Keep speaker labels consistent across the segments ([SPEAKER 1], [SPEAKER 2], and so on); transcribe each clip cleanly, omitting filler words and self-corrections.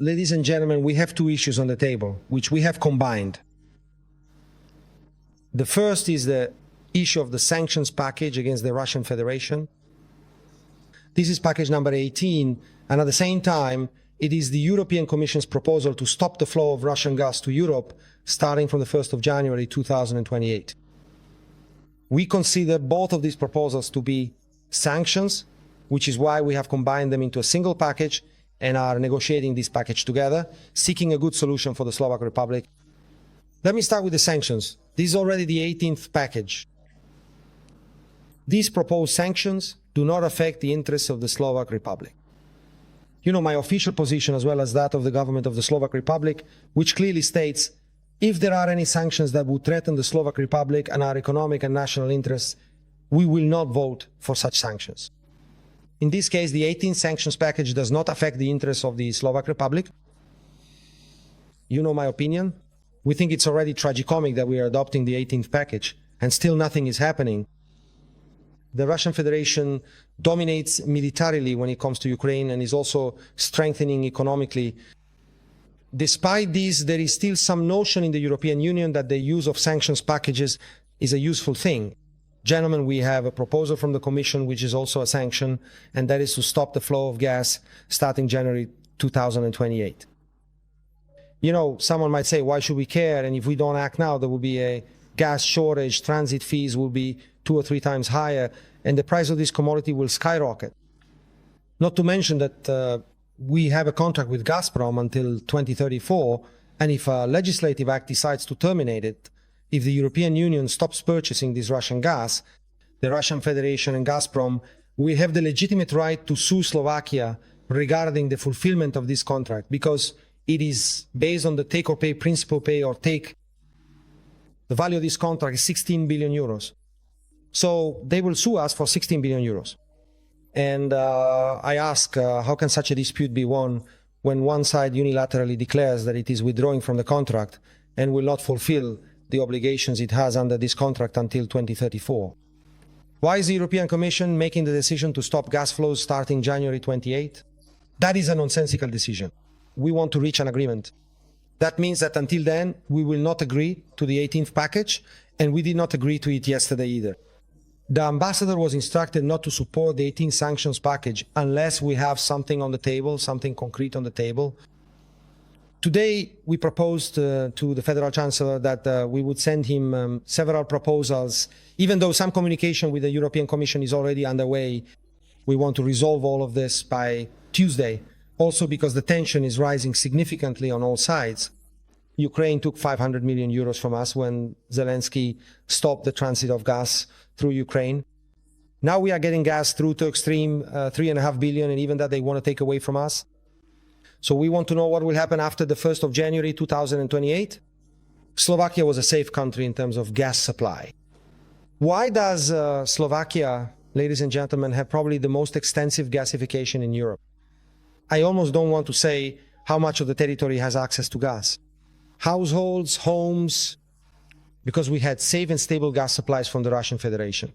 [SPEAKER 1] Ladies and gentlemen, we have two issues on the table, which we have combined. The first is the issue of the sanctions package against the Russian Federation. This is package number 18, and at the same time, it is the European Commission's proposal to stop the flow of Russian gas to Europe starting from the 1st of January 2028. We consider both of these proposals to be sanctions, which is why we have combined them into a single package and are negotiating this package together, seeking a good solution for the Slovak Republic. Let me start with the sanctions. This is already the 18th package. These proposed sanctions do not affect the interests of the Slovak Republic. You know my official position as well as that of the government of the Slovak Republic, which clearly states if there are any sanctions that would threaten the Slovak Republic and our economic and national interests, we will not vote for such sanctions. In this case, the 18th sanctions package does not affect the interests of the Slovak Republic. You know my opinion. We think it's already tragicomic that we are adopting the 18th package and still nothing is happening. The Russian Federation dominates militarily when it comes to Ukraine and is also strengthening economically. Despite this, there is still some notion in the European Union that the use of sanctions packages is a useful thing. Gentlemen, we have a proposal from the Commission, which is also a sanction, and that is to stop the flow of gas starting January 2028. You know, someone might say, why should we care? And if we don't act now, there will be a gas shortage, transit fees will be 2 or 3 times higher, and the price of this commodity will skyrocket. Not to mention that we have a contract with Gazprom until 2034, and if a legislative act decides to terminate it, if the European Union stops purchasing this Russian gas, the Russian Federation and Gazprom will have the legitimate right to sue Slovakia regarding the fulfillment of this contract, because it is based on the take or pay, principal pay or take. The value of this contract is 16 billion euros. So they will sue us for 16 billion euros. And I ask, how can such a dispute be won when one side unilaterally declares that it is withdrawing from the contract and will not fulfill the obligations it has under this contract until 2034? Why is the European Commission making the decision to stop gas flows starting January 28? That is a nonsensical decision. We want to reach an agreement. That means that until then, we will not agree to the 18th package, and we did not agree to it yesterday either. The ambassador was instructed not to support the 18th sanctions package unless we have something on the table, something concrete on the table. Today, we proposed to the Federal Chancellor that we would send him several proposals. Even though some communication with the European Commission is already underway, we want to resolve all of this by Tuesday. Also because the tension is rising significantly on all sides. Ukraine took 500 million euros from us when Zelensky stopped the transit of gas through Ukraine. Now we are getting gas through Turk Stream, 3.5 billion, and even that they want to take away from us. So we want to know what will happen after the 1st of January 2028. Slovakia was a safe country in terms of gas supply. Why does Slovakia, ladies and gentlemen, have probably the most extensive gasification in Europe? I almost don't want to say how much of the territory has access to gas. Households, homes, because we had safe and stable gas supplies from the Russian Federation.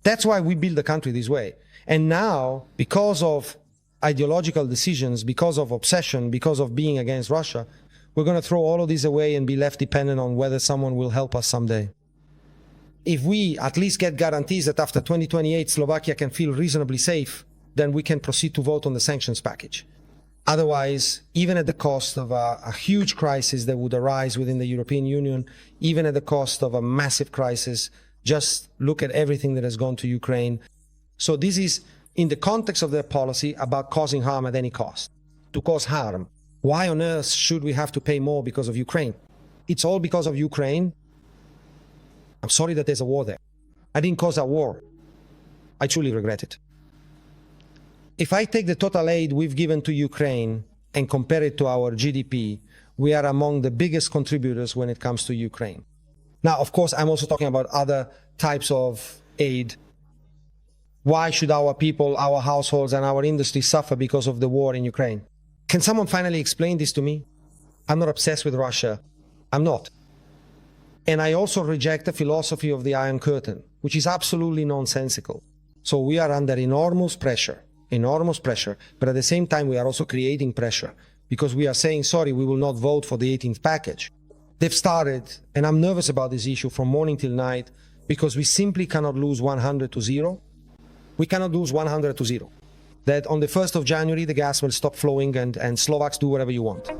[SPEAKER 1] That's why we built the country this way. And now, because of ideological decisions, because of obsession, because of being against Russia, we're going to throw all of this away and be left dependent on whether someone will help us someday. If we at least get guarantees that after 2028 Slovakia can feel reasonably safe, then we can proceed to vote on the sanctions package. Otherwise, even at the cost of a huge crisis that would arise within the European Union, even at the cost of a massive crisis, just look at everything that has gone to Ukraine. So this is, in the context of their policy, about causing harm at any cost. To cause harm. Why on earth should we have to pay more because of Ukraine? It's all because of Ukraine. I'm sorry that there's a war there. I didn't cause a war. I truly regret it. If I take the total aid we've given to Ukraine and compare it to our GDP, we are among the biggest contributors when it comes to Ukraine. Now, of course, I'm also talking about other types of aid. Why should our people, our households, and our industry suffer because of the war in Ukraine? Can someone finally explain this to me? I'm not obsessed with Russia. I'm not. And I also reject the philosophy of the Iron Curtain, which is absolutely nonsensical. So we are under enormous pressure, but at the same time we are also creating pressure because we are saying, sorry, we will not vote for the 18th package. They've started, and I'm nervous about this issue from morning till night, because we simply cannot lose 100 to 0. We cannot lose 100 to 0. That on the 1st of January, the gas will stop flowing and Slovaks do whatever you want.